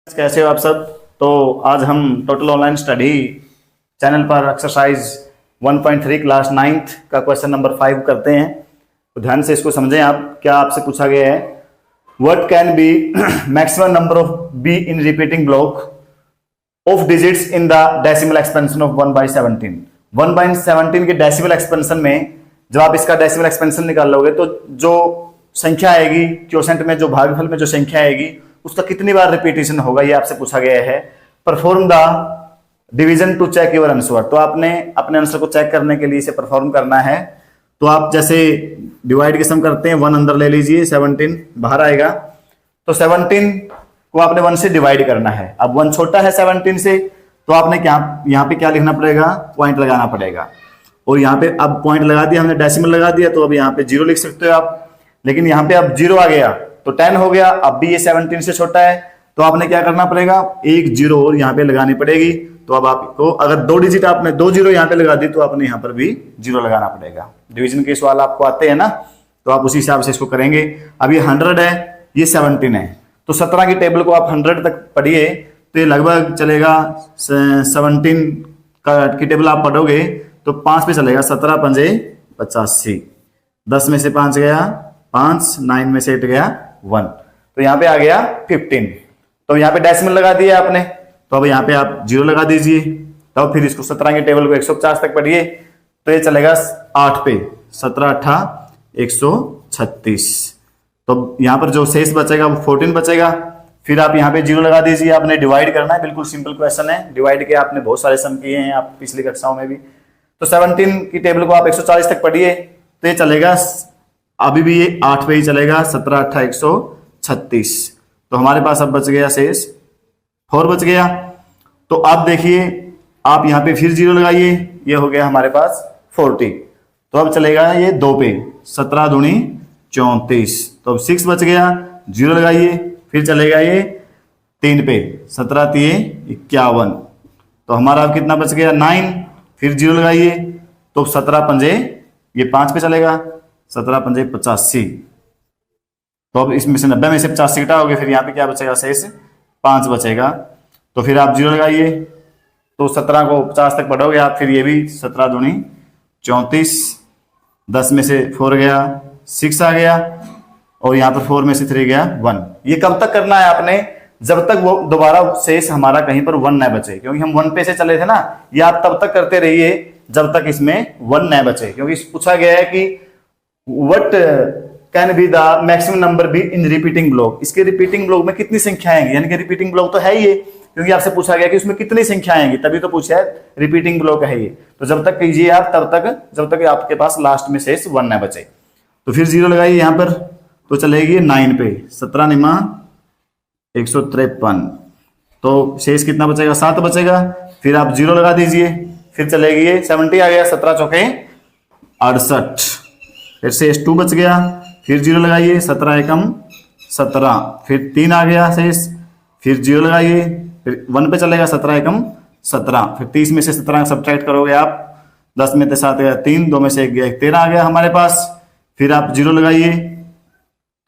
कैसे हो आप सब। तो आज हम टोटल ऑनलाइन स्टडी चैनल पर एक्सरसाइज 1.3 क्लास 9th का क्वेश्चन नंबर 5 करते हैं। तो ध्यान से इसको समझें आप। क्या आपसे पूछा गया है, what can be maximum number of be in repeating block of digits in the decimal expansion of 1/17। 1/17 के डेसिमल एक्सपेंशन में जब आप इसका डेसिमल एक्सपेंशन निकाल लोगे तो जो संख्या आएगी क्वोशेंट में, जो भागफल में जो संख्या आएगी उसका कितनी बार रिपीटेशन होगा, ये आपसे पूछा गया है। Perform the division to check your answer. तो आपने अपने आंसर को चेक करने के लिए इसे परफॉर्म करना है। तो आप जैसे डिवाइड के सम करते हैं, 1 अंदर ले लीजिए, 17 बाहर आएगा। तो 17 को आपने 1 से डिवाइड करना है। अब 1 छोटा है 17 से, तो आपने क्या यहाँ पे क्या लिखना पड़ेगा, पॉइंट लगाना पड़ेगा। और यहाँ पे अब पॉइंट लगा दिया हमने, डेसिमल लगा दिया, तो अब यहाँ पे 0 लिख सकते हो आप। लेकिन यहाँ पे अब 0 आ गया तो 10 हो गया। अब भी ये 17 से छोटा है, तो आपने क्या करना पड़ेगा, एक 0 और यहाँ पे लगानी पड़ेगी। तो अब आपको अगर 2 डिजिट आपने 2 0 यहाँ पे लगा दी तो आपने यहाँ पर भी 0 लगाना पड़ेगा। डिवीजन के सवाल आपको आते हैं ना, तो आप उसी हिसाब से इसको करेंगे। अब ये 100 है, ये 17 है, तो 17 की टेबल को आप 100 तक पढ़िए तो ये लगभग चलेगा 17 की टेबल आप पढ़ोगे तो 5 पे चलेगा, 17 पंजे 85, 10 में से 5 गया 5, 9 में से 8 गया 1, तो यहाँ पे आ गया 15। तो यहाँ पे डेसिमल लगा दिया आपने, तो अब यहाँ पे आप 0 लगा दीजिए। तो फिर इसको 17 के टेबल को 150 तक पढ़िए तो ये चलेगा 8 पे, 17 8 136। तो यहाँ पर जो शेष बचेगा वो 14 बचेगा। फिर आप यहाँ पे 0 लगा दीजिए। आपने डिवाइड करना है, बिल्कुल सिंपल क्वेश्चन है। डिवाइड के आपने बहुत सारे सम किए हैं आप पिछली कक्षाओं में भी। तो 17 की टेबल को आप 140 तक पढ़िए तो ये चलेगा, अभी भी ये 8 पे ही चलेगा, 17 8 136। तो हमारे पास अब बच गया शेष 4 बच गया। तो अब देखिए आप यहाँ पे फिर 0 लगाइए, ये हो गया हमारे पास 40। तो अब चलेगा ये 2 पे, 17 दूनी 34। तो अब 6 बच गया, 0 लगाइए। फिर चलेगा ये 3 पे, 17 3 51। तो हमारा अब कितना बच गया 9। फिर 0 लगाइए तो 17 पंजे ये 5 पे चलेगा, 17 पंजे 85। तो अब इसमें से 90 में से 85 घटाओगे, फिर यहाँ पे क्या बचेगा, शेष 5 बचेगा। तो फिर आप 0 लगाइए तो 17 को 50 तक पढ़ोगे आप। फिर ये भी 17 दूनी 34, 10 में से 4 गया 6 आ गया, और यहाँ पर 4 में से 3 गया 1। ये कब तक करना है आपने, जब तक वो दोबारा शेष हमारा कहीं पर 1 न बचे, क्योंकि हम 1 पे से चले थे ना। ये आप तब तक करते रहिए जब तक इसमें 1 न बचे, क्योंकि पूछा गया है कि what can be the maximum number be in repeating block. इसके रिपीटिंग ब्लॉक में कितनी संख्या आएंगी, यानी कि रिपीटिंग ब्लॉक तो है ही ये, क्योंकि आपसे पूछा गया कि उसमें कितनी संख्या आएंगी, तभी तो पूछा है रिपीटिंग ब्लॉक है ये। तो जब तक कीजिए आप तब तक जब तक आपके पास लास्ट में शेष 1 न बचे। तो फिर 0 लगाइए यहाँ पर, तो चलेगी 9 पे, 17 9 153। तो शेष कितना बचेगा, 7 बचेगा। फिर आप 0 लगा दीजिए, फिर चलेगी ये 70 आ गया, 17 चौके 68। फिर शेष 2 बच गया। फिर 0 लगाइए, 17 एकम 17। फिर 3 आ गया शेष, फिर 0 लगाइए, फिर 1 पे चलेगा, 17 एकम 17। फिर 30 में से 17 सब्ट्रैक्ट करोगे आप, 10 में से 7 गया 3, 2 में से 1 गया 13 आ गया हमारे पास। फिर आप 0 लगाइए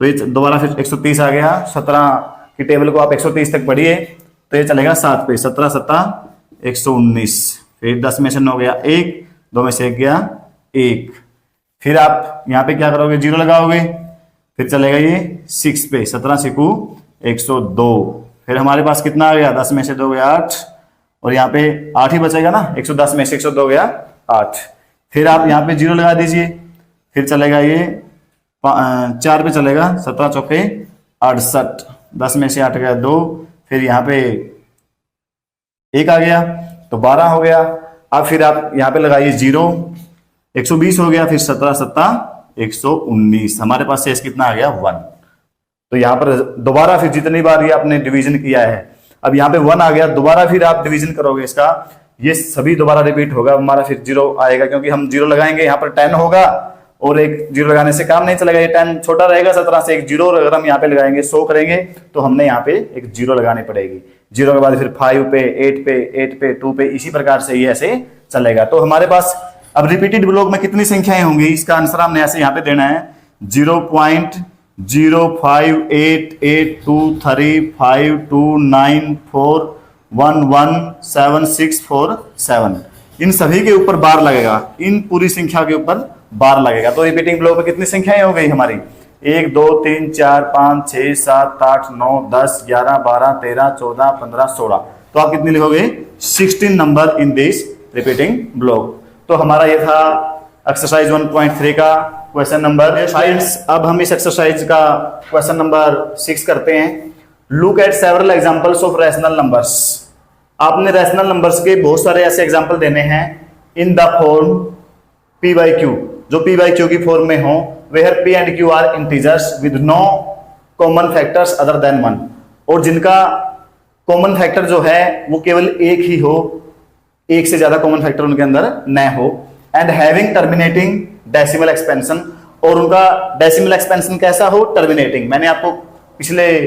तो ये दोबारा फिर 130 आ गया। 17 की टेबल को आप 130 तक पढ़िए तो ये चलेगा 7 पे, 17 7 119। फिर 10 में से 9 गया 1, 2 में से 1 गया 1। फिर आप यहाँ पे क्या करोगे, 0 लगाओगे, फिर चलेगा ये 6 पे, 17 6 102। फिर हमारे पास कितना आ गया, 10 में से 2 गया 8, और यहाँ पे 8 ही बचेगा ना, 110 में से 102 गया 8। फिर आप यहाँ पे 0 लगा दीजिए, फिर चलेगा ये 4 पे चलेगा, 17 चौके 68, 10 में से 8 गया 2, फिर यहाँ पे 1 आ गया तो 12 हो गया। अब फिर आप यहाँ पे लगाइए 0, 120 हो गया, फिर 17 7 119। हमारे पास शेष कितना आ गया 1। तो यहाँ पर दोबारा फिर जितनी बार ये आपने डिवीजन किया है, अब यहाँ पे 1 आ गया, दोबारा फिर आप डिवीजन करोगे इसका, ये सभी दोबारा रिपीट होगा। हमारा फिर 0 आएगा, क्योंकि हम 0 लगाएंगे, यहाँ पर 10 होगा और एक 0 लगाने से काम नहीं चलेगा, ये 10 छोटा रहेगा 17 से, एक 0 अगर हम यहाँ पे लगाएंगे 100 करेंगे तो हमने यहाँ पे एक 0 लगानी पड़ेगी। 0 के बाद फिर 5 पे 8 पे 8 पे 2 पे, इसी प्रकार से ये ऐसे चलेगा। तो हमारे पास अब रिपीटेड ब्लॉक में कितनी संख्याएं होंगी, इसका आंसर हमने ऐसे यहाँ पे देना है 0.0 058823529411767। इन सभी के ऊपर बार लगेगा, इन पूरी संख्या के ऊपर बार लगेगा। तो रिपीटिंग ब्लॉक में कितनी संख्याएं हो गई हमारी? 1 2 3 4 5 6 7 8 9 10 11 12 13 14 15 16। तो आप कितनी लिखोगे? 16 number in this repeating block. तो हमारा ये था एक्सरसाइज 1.3 का क्वेश्चन नंबर 5। अब हम इस एक्सरसाइज का क्वेश्चन नंबर 6 करते हैं। Look at several examples of rational numbers. आपने रैशनल नंबर्स के बहुत सारे ऐसे एग्जांपल देने हैं in the form p by q, जो p by q की फॉर्म में हो, where p and q are integers with no common factors other than 1, और जिनका कॉमन फैक्टर जो है वो केवल एक ही हो, एक से ज्यादा कॉमन फैक्टर उनके अंदर न हो, and having terminating decimal expansion, और उनका डेसिमल एक्सपेंशन कैसा हो? टर्मिनेटिंग। मैंने आपको पिछले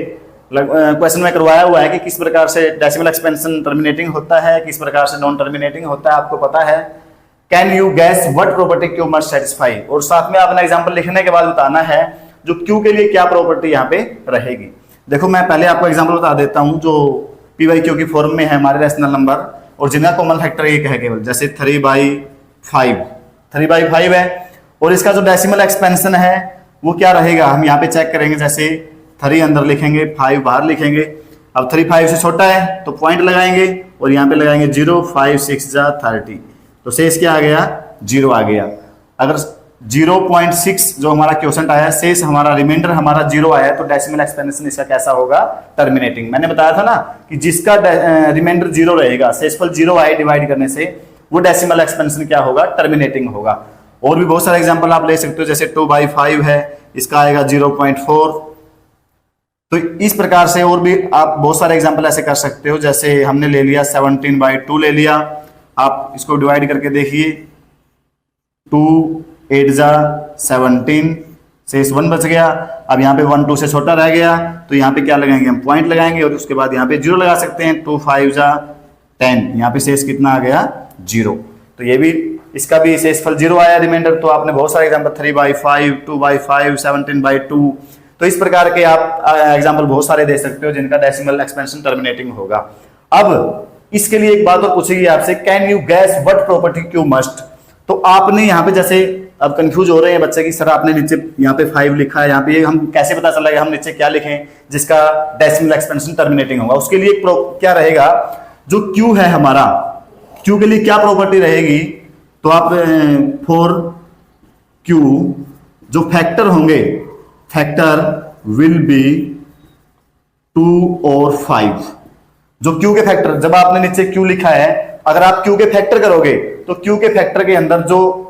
क्वेश्चन में करवाया हुआ है कि किस प्रकार से डेसिमल एक्सपेंशन टर्मिनेटिंग होता है, किस प्रकार से नॉन टर्मिनेटिंग होता है, आपको पता है। Can you gas what property Q must satisfy, और साथ में आपने एग्जांपल लिखने के बाद बताना है जो क्यू के लिए क्या प्रॉपर्टी यहाँ पे रहेगी। देखो मैं पहले आपको एग्जांपल बता देता हूँ जो पी बाई क्यू की फॉर्म में है हमारे रैशनल नंबर, और जिनका कॉमन फैक्टर एक है केवल, जैसे 3/5 है, और इसका जो डेसिमल एक्सपेंशन है वो क्या रहेगा हम यहाँ पे चेक करेंगे। जैसे 3 अंदर लिखेंगे, 5 बाहर लिखेंगे। अब 3 5 से छोटा है तो पॉइंट लगाएंगे और यहाँ पे लगाएंगे 0, 5 6 जा 30, तो शेष क्या आ गया? 0 आ गया। अगर 0.6 जो हमारा क्वोशंट आया, शेष हमारा रिमाइंडर हमारा 0 आया, तो डेसिमल एक्सपेंशन इसका कैसा होगा? टर्मिनेटिंग। मैंने बताया था ना कि जिसका रिमाइंडर 0 रहेगा, शेषफल 0 आए डिवाइड करने से, वो डेसिमल एक्सपेंशन क्या होगा? टर्मिनेटिंग होगा। और भी बहुत सारे एग्जांपल आप ले सकते हो, जैसे 2/5 है, इसका आएगा 0.4। तो इस प्रकार से और भी आप बहुत सारे एग्जांपल ऐसे कर सकते हो। जैसे हमने ले लिया 17/2 ले लिया, आप इसको डिवाइड करके देखिए, 2 8 जा 17, शेष 1 बच गया। अब यहाँ पे 1 2 से छोटा रह गया, तो यहाँ पे क्या लगाएंगे? हम पॉइंट लगाएंगे, और उसके बाद यहाँ पे 0 लगा सकते हैं। 2 5 जा 10, यहाँ पे शेष कितना आ गया? 0। तो ये भी, इसका भी शेषफल 0 आया रिमाइंडर। तो आपने बहुत सारे एग्जांपल 3/5, 2/5, 17/2, तो इस प्रकार के आप एग्जांपल बहुत सारे दे सकते हो जिनका डेसिमल एक्सपेंशन टर्मिनेटिंग होगा। अब इसके लिए एक बात और पूछेगी आपसे, can you gas what property Q must. तो आपने यहाँ पे, जैसे अब कंफ्यूज हो रहे हैं बच्चे की, सर आपने नीचे यहाँ पे 5 लिखा है, यहाँ पे हम कैसे पता चला हम नीचे क्या लिखें जिसका डेसिमल एक्सपेंशन टर्मिनेटिंग होगा। उसके लिए क्या रहेगा, जो क्यू है हमारा, क्यू के लिए क्या प्रॉपर्टी रहेगी? तो आप फॉर क्यू जो फैक्टर होंगे, फैक्टर विल बी 2 और 5। जो क्यू के फैक्टर, जब आपने नीचे क्यू लिखा है, अगर आप क्यू के फैक्टर करोगे तो क्यू के फैक्टर के अंदर जो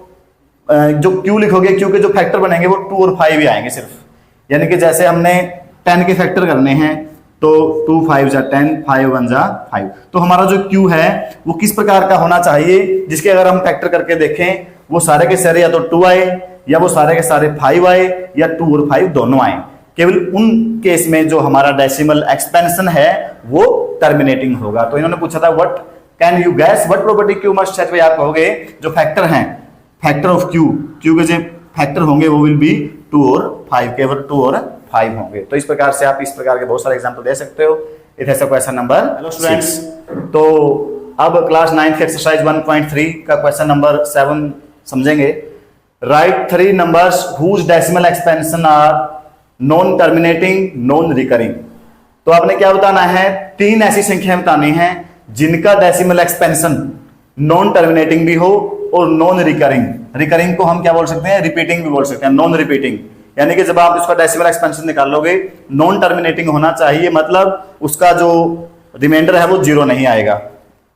क्यू लिखोगे, क्यू के जो फैक्टर बनेंगे वो 2 और 5 ही आएंगे सिर्फ। यानी कि जैसे हमने 10 के फैक्टर करने हैं, तो 2 5 जा 10, 5 1 जा 5। तो हमारा जो क्यू है वो किस प्रकार का होना चाहिए, जिसके अगर हम फैक्टर करके देखें वो सारे के सारे या तो 2 आए, या वो सारे के सारे 5 आए, या 2 और 5 दोनों आए। केवल उन केस में जो हमारा डेसिमल एक्सपेंशन है वो टर्मिनेटिंग होगा। तो इन्होंने पूछा था what can you gas what property Q must satisfy. आप कहोगे जो फैक्टर हैं, फैक्टर ऑफ क्यू, क्यू के जो फैक्टर होंगे वो विल बी 2 और 5, केवल 2 और 5 होंगे। तो इस प्रकार से आप इस प्रकार के बहुत सारे एग्जांपल दे सकते हो। इट है क्वेश्चन नंबर। हेलो स्टूडेंट्स, तो अब क्लास 9 की एक्सरसाइज 1.3 का क्वेश्चन नंबर 7 समझेंगे। Write 3 numbers whose decimal expansion are non terminating non recurring. तो आपने क्या बताना है? 3 ऐसी संख्याएं बतानी हैं जिनका डेसिमल एक्सपेंशन नॉन टर्मिनेटिंग भी हो और नॉन रिकरिंग। रिकरिंग को हम क्या बोल सकते हैं? रिपीटिंग भी बोल सकते हैं, नॉन रिपीटिंग। यानी कि जब आप इसका डेसिमल एक्सपेंशन निकालोगे, नॉन टर्मिनेटिंग होना चाहिए, मतलब उसका जो रिमाइंडर है वो 0 नहीं आएगा।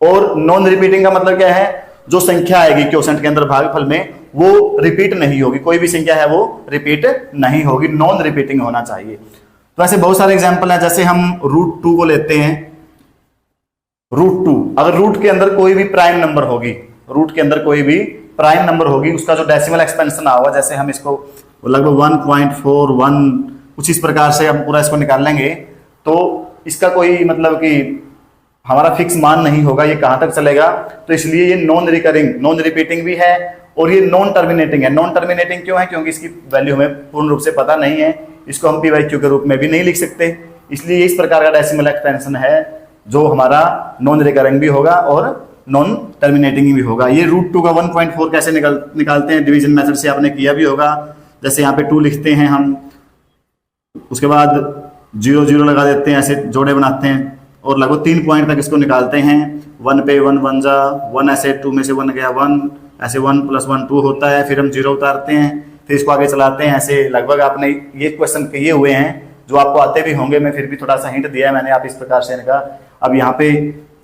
और नॉन रिपीटिंग का मतलब क्या है? जो संख्या आएगी क्वोशंट के अंदर भागफल में वो रिपीट नहीं होगी, कोई भी संख्या है वो रिपीट नहीं होगी, नॉन रिपीटिंग होना चाहिए। तो ऐसे बहुत सारे एग्जांपल हैं, जैसे हम √2 को लेते हैं। √2, अगर रूट के अंदर कोई भी प्राइम नंबर होगी, रूट के अंदर कोई भी प्राइम नंबर होगी, उसका जो डेसिमल एक्सपेंशन होगा, जैसे हम इसको लगभग 1.41 कुछ इस प्रकार से हम पूरा इसको निकाल लेंगे, तो इसका कोई मतलब कि हमारा फिक्स मान नहीं होगा, ये कहां तक चलेगा। तो इसलिए ये नॉन रिकरिंग, नॉन रिपीटिंग भी है और ये नॉन टर्मिनेटिंग है। नॉन टर्मिनेटिंग क्यों है? क्योंकि इसकी वैल्यू हमें पूर्ण रूप से पता नहीं है, इसको हम p/q के रूप में भी नहीं लिख सकते, इसलिए इस प्रकार का डेसिमल एक्सपेंशन है जो हमारा नॉन रिकरिंग भी होगा और नॉन टर्मिनेटिंग भी होगा। ये √2 का 1.4 कैसे निकालते हैं? डिवीजन मेथड से आपने किया भी होगा। जैसे यहाँ पे 2 लिखते हैं हम, उसके बाद 0 0 लगा देते हैं, ऐसे जोड़े बनाते हैं और लगभग 3 पॉइंट तक इसको निकालते हैं। 1 पे 1 1 जा 1, ऐसे 2 में से 1 गया 1, ऐसे 1 + 1 2 होता है, फिर हम 0 उतारते हैं, फिर इसको आगे चलाते हैं। ऐसे लगभग आपने ये क्वेश्चन किए हुए हैं जो आपको आते भी होंगे, मैं फिर भी थोड़ा सा हिंट दिया है मैंने, आप इस प्रकार से इनका अब यहाँ पे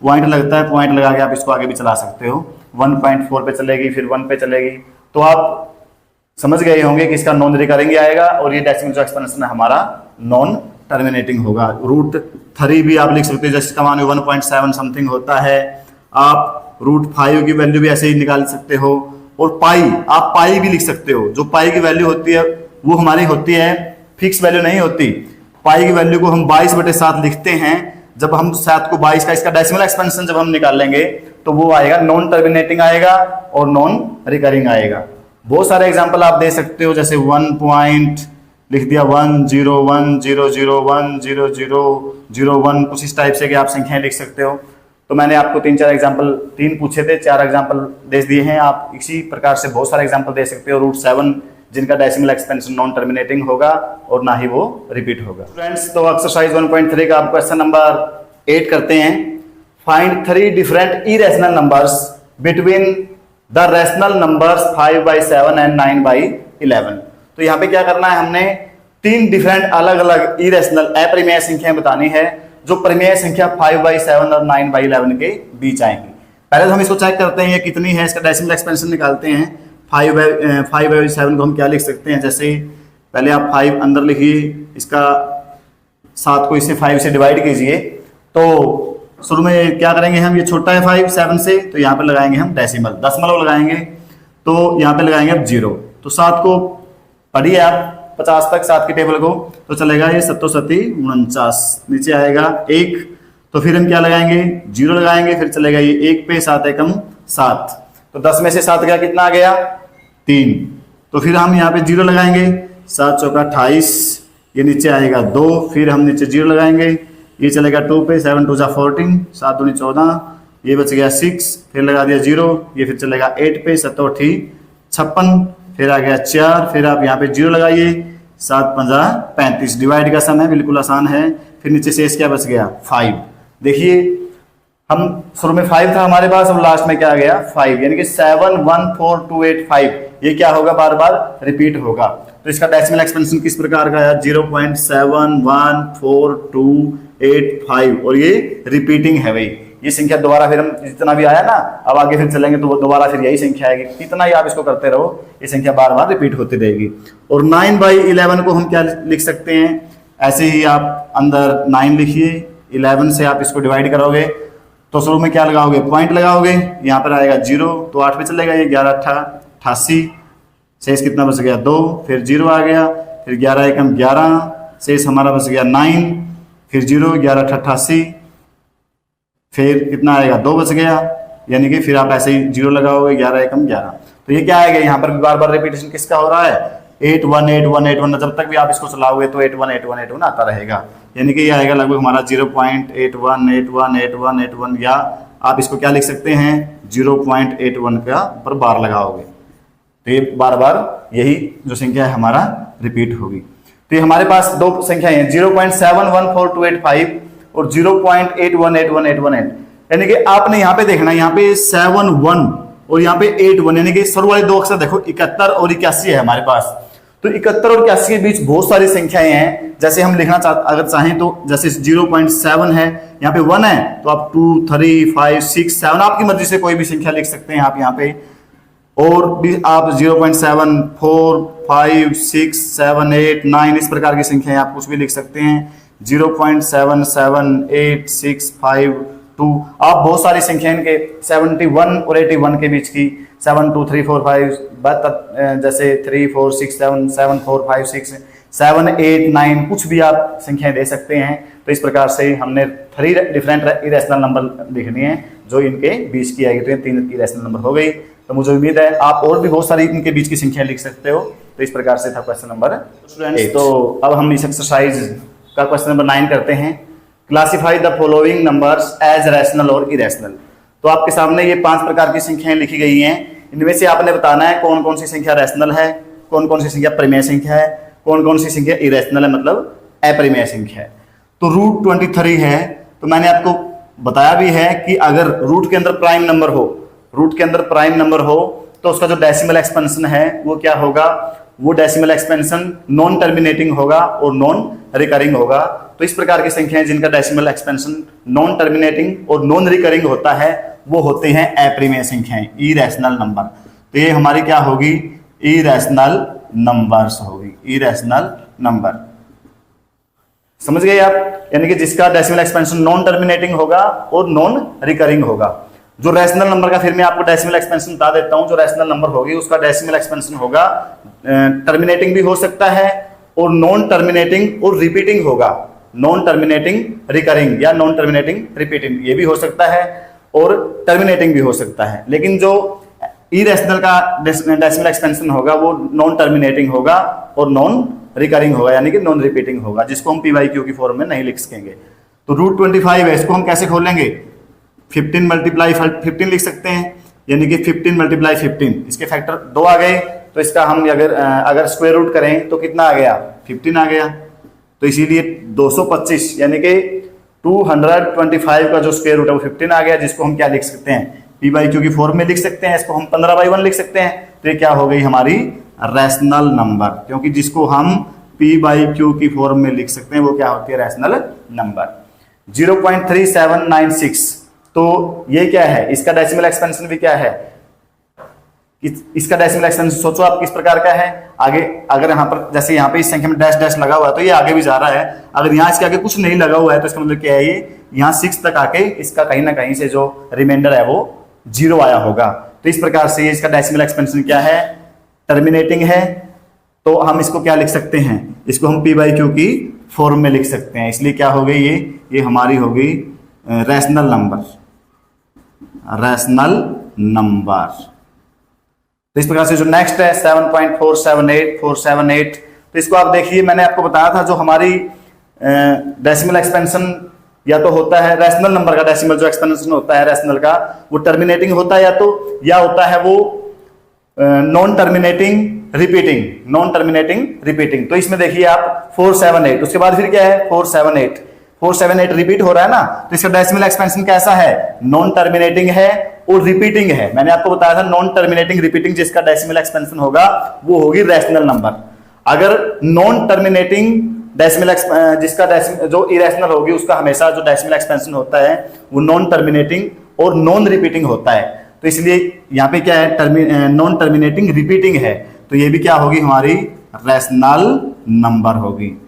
पॉइंट लगता है, पॉइंट लगा के आप इसको आगे भी चला सकते हो। 1.4 पे चलेगी, फिर 1 पे चलेगी, तो आप समझ गए होंगे कि इसका नॉन रिकरिंग आएगा और ये डेसिमल जो एक्सपेंशन है हमारा नॉन टर्मिनेटिंग होगा। √3 भी आप लिख सकते हो, जैसे का मान 1.7 समथिंग होता है। आप √5 की वैल्यू भी ऐसे ही निकाल सकते हो, और आप पाई भी लिख सकते हो। जो पाई की वैल्यू होती है वो हमारी होती है फिक्स वैल्यू नहीं होती। पाई की वैल्यू को हम 22/7 लिखते हैं। जब हम 7 को 22 का इसका डेसिमल एक्सपेंशन जब हम निकालेंगे तो वो आएगा नॉन टर्मिनेटिंग आएगा और नॉन रिकरिंग आएगा। बहुत सारे एग्जांपल आप दे सकते हो, जैसे 1 पॉइंट लिख दिया 1 0 1 0 0 1 0 0 0 1, कुछ इस टाइप से कि आप संख्याएं लिख सकते हो। तो मैंने आपको 3-4 एग्जांपल, 3 पूछे थे, 4 एग्जांपल दे दिए हैं। आप इसी प्रकार से बहुत सारे एग्जांपल दे सकते हो। √7 जिनका डेसिमल एक्सपेंशन नॉन टर्मिनेटिंग होगा और ना ही वो रिपीट होगा। फ्रेंड्स, तो एक्सरसाइज 1.3 का आप क्वेश्चन नंबर 8 करते हैं। Find 3 different irrational numbers between the rational numbers 5/7 and 9/11। तो यहाँ पे क्या करना है, हमने 3 डिफरेंट अलग अलग इरेशनल अप्रमेय संख्याएं बतानी है जो प्रमेय संख्या 5/7 और 9/11 के बीच आएंगी। पहले तो हम इसको चेक करते हैं ये कितनी है, इसका डेसिमल एक्सपेंशन निकालते हैं। 5/7 को हम क्या लिख सकते हैं, जैसे पहले आप 5 अंदर लिखिए, इसका 7 को इससे 5 से डिवाइड कीजिए। तो शुरू में क्या करेंगे हम, ये छोटा है 5 7 से, तो यहाँ पे लगाएंगे हम डेसिमल, दशमलव लगाएंगे, तो यहाँ पे लगाएंगे अब 0। तो 7 को पढ़िए आप 50 तक 7 की टेबल को, तो चलेगा ये 7 7 49, नीचे आएगा 1, तो फिर हम क्या लगाएंगे 0 लगाएंगे, फिर चलेगा ये 1 पे 7 एकम 7, तो 10 में से 7 गया, कितना आ गया 3, तो फिर हम यहाँ पे 0 लगाएंगे, 7 चौका 28, ये नीचे आएगा 2, फिर हम नीचे 0 लगाएंगे, ये चलेगा 2 पे, 7 2 14, 7 दूनी 14, ये बच गया 6, फिर लगा दिया 0, ये फिर चलेगा 8 पे, 7 8 56, फिर आ गया 4, फिर आप यहाँ पे 0 लगाइए, 7 5 35, डिवाइड का सम है, बिल्कुल आसान है। फिर नीचे शेष क्या बच गया 5। देखिए हम शुरू में 5 था हमारे पास, और लास्ट में क्या आ गया 5, यानी कि 7 1 4 2 8 5, ये क्या होगा, बार बार रिपीट होगा। तो इसका डेसिमल एक्सपेंशन किस प्रकार का है, 0.71428 और ये रिपीटिंग है भाई, ये संख्या दोबारा फिर हम जितना भी आया ना, अब आगे फिर चलेंगे तो वो दोबारा फिर यही संख्या आएगी। कितना ही आप इसको करते रहो, ये संख्या बार बार रिपीट होती रहेगी। और 9/11 को हम क्या लिख सकते हैं, ऐसे ही आप अंदर 9 लिखिए, 11 से आप इसको डिवाइड करोगे तो शुरू में क्या लगाओगे, पॉइंट लगाओगे, यहाँ पर आएगा 0, तो 8 पे चलेगा, ये 11 88, शेष कितना बच गया 2, फिर 0 आ गया, फिर 11 एकम 11, शेष हमारा बच गया 9, फिर 0 11 88, फिर कितना आएगा 2 बच गया, यानी कि फिर आप ऐसे ही 0 लगाओगे, 11 एकम 11, तो ये क्या आएगा, यहाँ पर बार बार रिपीटेशन किसका हो रहा है, 8 1 8 1 8 1, जब तक भी आप इसको चलाओगे तो 8 1 8 1 8 1 आता रहेगा, यानी कि ये आएगा लगभग हमारा 0.81818181, या आप इसको क्या लिख सकते हैं 0.81 का पर बार लगाओगे, तो ये बार बार यही जो संख्या है हमारा रिपीट होगी। तो ये हमारे पास दो संख्याएं हैं, 0.714285 और 0.818118, यानी कि आपने यहाँ पे देखना, यहाँ पे 71 और यहाँ पे 81, यानी कि शुरू वाले दो अक्षर देखो 71 और 81 है हमारे पास। तो 71 और 81 के बीच बहुत सारी संख्याएं हैं, जैसे हम लिखना अगर चाहें तो, जैसे 0.7 है, यहाँ पे 1 है, तो आप 2 3 5 6 7 आपकी मर्जी से कोई भी संख्या लिख सकते हैं आप यहाँ पे, और भी आप 0.7 4 5 6 7 8 9 इस प्रकार की संख्याएं आप कुछ भी लिख सकते हैं, 0.778652, आप बहुत सारी संख्याएं के 71 और 81 के बीच की, 7 2 3 4 5 जैसे 3 4 6 7 7 4 5 6 7 8 9 कुछ भी आप संख्याएं दे सकते हैं। तो इस प्रकार से हमने 3 डिफरेंट इरेशनल नंबर लिखनी है जो इनके बीच की आएगी, तो ये 3 इरेशनल नंबर हो गई। तो तो मुझे उम्मीद है आप और भी बहुत सारी इनके बीच की संख्या लिख सकते हो। तो इस प्रकार से था क्वेश्चन नंबर स्टूडेंट्स। तो अब हम इस एक्सरसाइज का क्वेश्चन नंबर 9 करते हैं। Classify the following numbers as rational और इरेशनल। तो आपके सामने ये 5 प्रकार की संख्याएं लिखी गई हैं। इनमें से आपने बताना है कौन कौन सी संख्या रैशनल है, कौन कौन सी संख्या परिमेय संख्या है, कौन कौन सी संख्या इरेशनल है मतलब अपरिमेय संख्या है। तो रूट 23 है, तो मैंने आपको बताया भी है कि अगर रूट के अंदर प्राइम नंबर हो, रूट के अंदर प्राइम नंबर हो तो उसका जो डेसिमल एक्सपेंशन है वो क्या होगा, वो डेसिमल एक्सपेंशन नॉन टर्मिनेटिंग होगा और नॉन रिकरिंग होगा। तो इस प्रकार की संख्याएं जिनका डेसिमल एक्सपेंशन नॉन टर्मिनेटिंग और नॉन रिकरिंग होता है वो होते हैं अपरिमेय संख्याएं, इरेशनल नंबर। तो ये हमारी क्या होगी, इरेशनल नंबर्स होगी, इरेशनल नंबर। समझ गए आप, यानी कि जिसका डेसिमल एक्सपेंशन नॉन टर्मिनेटिंग होगा और नॉन रिकरिंग होगा। जो रैशनल नंबर का फिर मैं आपको डेसिमल एक्सपेंशन बता देता हूं। जो रैशनल नंबर होगी उसका डेसिमल एक्सपेंशन होगा टर्मिनेटिंग भी हो सकता है और नॉन टर्मिनेटिंग और रिपीटिंग होगा, नॉन टर्मिनेटिंग रिकरिंग या नॉन टर्मिनेटिंग रिपीटिंग, ये भी हो सकता है और टर्मिनेटिंग भी हो सकता है। लेकिन जो इरेशनल का डेसिमल एक्सपेंशन होगा वो नॉन टर्मिनेटिंग होगा और नॉन रिकरिंग होगा, यानी कि नॉन रिपीटिंग होगा, जिसको हम पी बाई क्यू की फॉर्म में नहीं लिख सकेंगे। तो रूट 25 है, इसको हम कैसे खोलेंगे, 15 मल्टीप्लाई 15 लिख सकते हैं, यानी कि 15 मल्टीप्लाई 15, इसके फैक्टर 2 आ गए। तो इसका हम अगर स्क्वायर रूट करें तो कितना आ गया, 15 आ गया। तो इसीलिए 225 यानी कि 225 का जो स्क्वायर रूट है वो 15 आ गया, जिसको हम क्या लिख सकते हैं, पी बाई क्यू की फॉर्म में लिख सकते हैं। इसको हम 15/1 लिख सकते हैं। तो ये क्या हो गई हमारी रैशनल नंबर, क्योंकि जिसको हम पी बाई क्यू की फॉर्म में लिख सकते हैं वो क्या होती है, रैशनल नंबर। 0.3796, तो ये क्या है, इसका डेसिमल एक्सपेंशन भी क्या है, इसका डेसिमल एक्सपेंशन सोचो आप किस प्रकार का है। आगे अगर यहाँ पर जैसे यहाँ पे इस संख्या में डैश डैश लगा हुआ है तो ये आगे भी जा रहा है। अगर यहाँ इसके आगे कुछ नहीं लगा हुआ है तो इसका मतलब क्या है, ये यहाँ 6 तक आके इसका कहीं ना कहीं से जो रिमाइंडर है वो 0 आया होगा। तो इस प्रकार से इसका डेसिमल एक्सपेंशन क्या है, टर्मिनेटिंग है। तो हम इसको क्या लिख सकते हैं, इसको हम पी बाई क्यू की फॉर्म में लिख सकते हैं। इसलिए क्या हो गई, ये हमारी हो गई रैशनल नंबर, रैशनल नंबर। तो इस प्रकार से जो नेक्स्ट है 7.478, तो इसको आप देखिए, मैंने आपको बताया था जो हमारी डेसिमल एक्सपेंशन या तो होता है रैशनल नंबर का डेसिमल जो एक्सपेंशन होता है रैशनल का वो टर्मिनेटिंग होता है या होता है वो non terminating repeating, non terminating repeating. तो इसमें देखिए आप 478, उसके बाद फिर क्या है 478 रिपीट हो रहा है ना, तो इसका डेसिमल एक्सपेंशन कैसा है, नॉन टर्मिनेटिंग है और रिपीटिंग है। मैंने आपको बताया था नॉन टर्मिनेटिंग रिपीटिंग जिसका डेसिमल एक्सपेंशन होगा वो होगी रैशनल नंबर। अगर नॉन टर्मिनेटिंग डेसिमल जिसका जो इरेशनल होगी उसका हमेशा जो डेसिमल एक्सपेंशन होता है वो नॉन टर्मिनेटिंग और नॉन रिपीटिंग होता है। तो इसलिए यहाँ पे क्या है, नॉन टर्मिनेटिंग रिपीटिंग है, तो ये भी क्या होगी हमारी रैशनल नंबर होगी।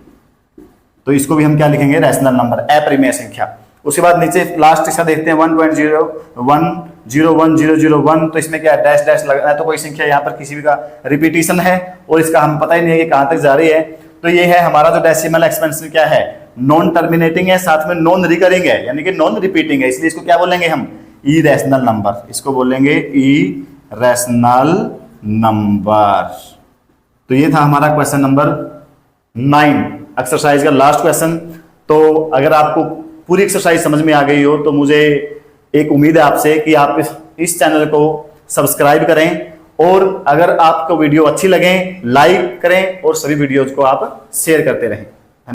तो इसको भी हम क्या लिखेंगे, रैशनल नंबर, अपरिमेय संख्या। उसके बाद नीचे लास्ट इसका देखते हैं 1.0101001, तो इसमें क्या है, डैश डैश लगा है, तो कोई संख्या यहाँ पर किसी भी का रिपीटिशन है और इसका हम पता ही नहीं है कि कहाँ तक जा रही है। तो ये है हमारा जो डेसिमल एक्सपेंशन क्या है, नॉन टर्मिनेटिंग है, साथ में नॉन रिकरिंग है, यानी कि नॉन रिपीटिंग है, इसलिए इसको क्या बोलेंगे हम, इरेशनल नंबर, इसको बोलेंगे इरेशनल नंबर। तो ये था हमारा क्वेश्चन नंबर 9 एक्सरसाइज का लास्ट क्वेश्चन। तो अगर आपको पूरी एक्सरसाइज समझ में आ गई हो तो मुझे एक उम्मीद है आपसे कि आप इस चैनल को सब्सक्राइब करें और अगर आपको वीडियो अच्छी लगे लाइक करें और सभी वीडियोज को आप शेयर करते रहें।